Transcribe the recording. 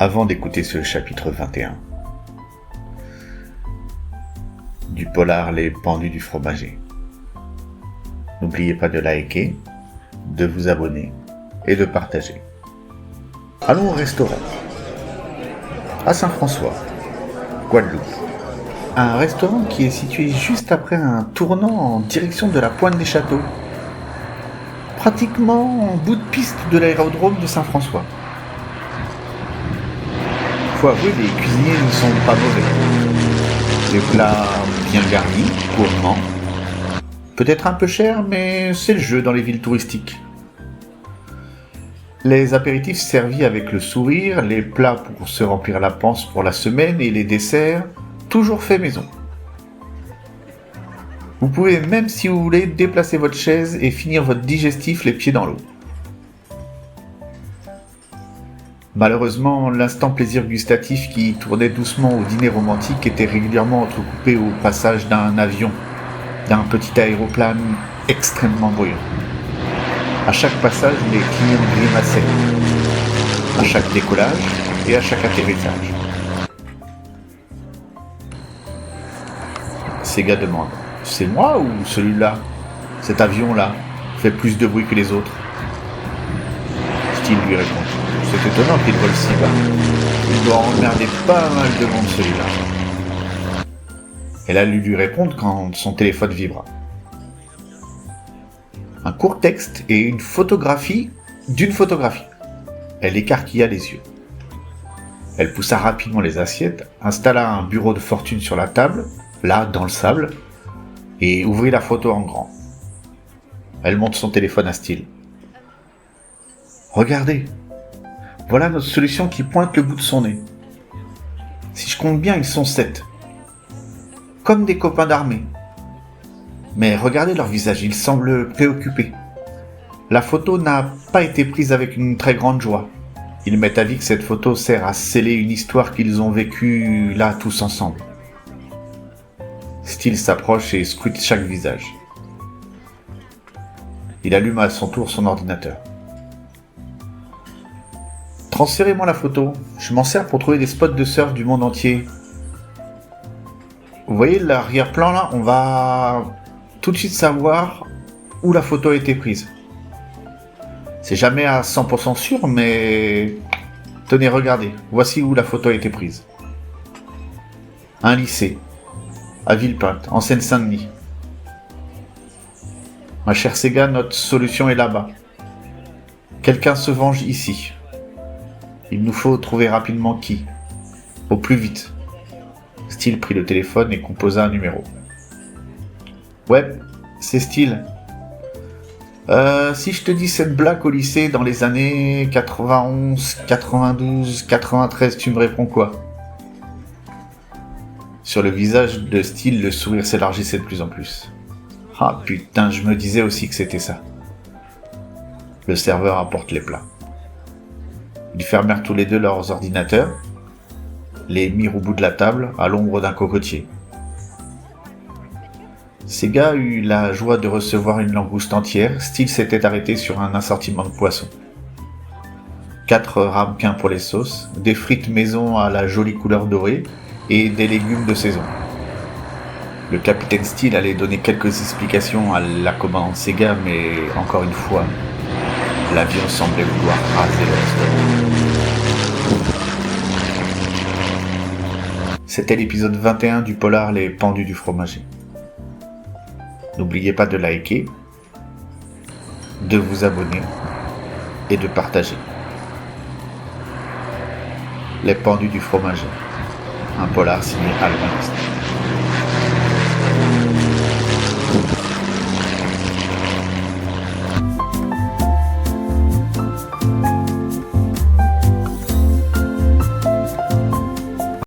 Avant d'écouter ce chapitre 21 du polar Les Pendus du Fromager, n'oubliez pas de liker, de vous abonner et de partager. Allons au restaurant, à Saint-François, Guadeloupe. Un restaurant qui est situé juste après un tournant en direction de la Pointe des Châteaux, pratiquement en bout de piste de l'aérodrome de Saint-François. Faut avouer, les cuisiniers ne sont pas mauvais. Les plats bien garnis, gourmands. Peut-être un peu cher, mais c'est le jeu dans les villes touristiques. Les apéritifs servis avec le sourire, les plats pour se remplir la panse pour la semaine et les desserts, toujours faits maison. Vous pouvez même, si vous voulez, déplacer votre chaise et finir votre digestif les pieds dans l'eau. Malheureusement, l'instant plaisir gustatif qui tournait doucement au dîner romantique était régulièrement entrecoupé au passage d'un avion, d'un petit aéroplane extrêmement bruyant. À chaque passage, les clients grimaçaient, à chaque décollage et à chaque atterrissage. Sega demande : « C'est moi ou celui-là ? Cet avion-là fait plus de bruit que les autres ?» Steele lui répond : « C'est étonnant qu'il vole si bas. Il doit emmerder pas mal de monde celui-là. » Elle a dû lui répondre quand son téléphone vibra. Un court texte et une photographie d'une photographie. Elle écarquilla les yeux. Elle poussa rapidement les assiettes, installa un bureau de fortune sur la table, là, dans le sable, et ouvrit la photo en grand. Elle montre son téléphone à Steele. « Regardez, voilà notre solution qui pointe le bout de son nez. Si je compte bien, ils sont 7. Comme des copains d'armée. Mais regardez leur visage, ils semblent préoccupés. La photo n'a pas été prise avec une très grande joie. Il m'est avis que cette photo sert à sceller une histoire qu'ils ont vécue là tous ensemble. » Steele s'approche et scrute chaque visage. Il allume à son tour son ordinateur. « Transférez-moi la photo, je m'en sers pour trouver des spots de surf du monde entier. » Vous voyez l'arrière-plan là, on va tout de suite savoir où la photo a été prise. C'est jamais à 100% sûr, mais tenez, regardez, voici où la photo a été prise. Un lycée, à Villepinte, en Seine-Saint-Denis. Ma chère Sega, notre solution est là-bas. Quelqu'un se venge ici. Il nous faut trouver rapidement qui. Au plus vite. Steele prit le téléphone et composa un numéro. Ouais, c'est Steele. Si je te dis cette blague au lycée dans les années 91, 92, 93, tu me réponds quoi ? Sur le visage de Steele, le sourire s'élargissait de plus en plus. Ah putain, je me disais aussi que c'était ça. Le serveur apporte les plats. Ils fermèrent tous les deux leurs ordinateurs, les mirent au bout de la table, à l'ombre d'un cocotier. Sega eut la joie de recevoir une langouste entière. Steele s'était arrêté sur un assortiment de poissons. 4 ramequins pour les sauces, des frites maison à la jolie couleur dorée et des légumes de saison. Le capitaine Steele allait donner quelques explications à la commandante Sega, mais encore une fois, l'avion semblait vouloir raser le restaurant. C'était l'épisode 21 du polar Les Pendus du Fromager. N'oubliez pas de liker, de vous abonner et de partager. Les Pendus du Fromager, un polar signé Albin Mister.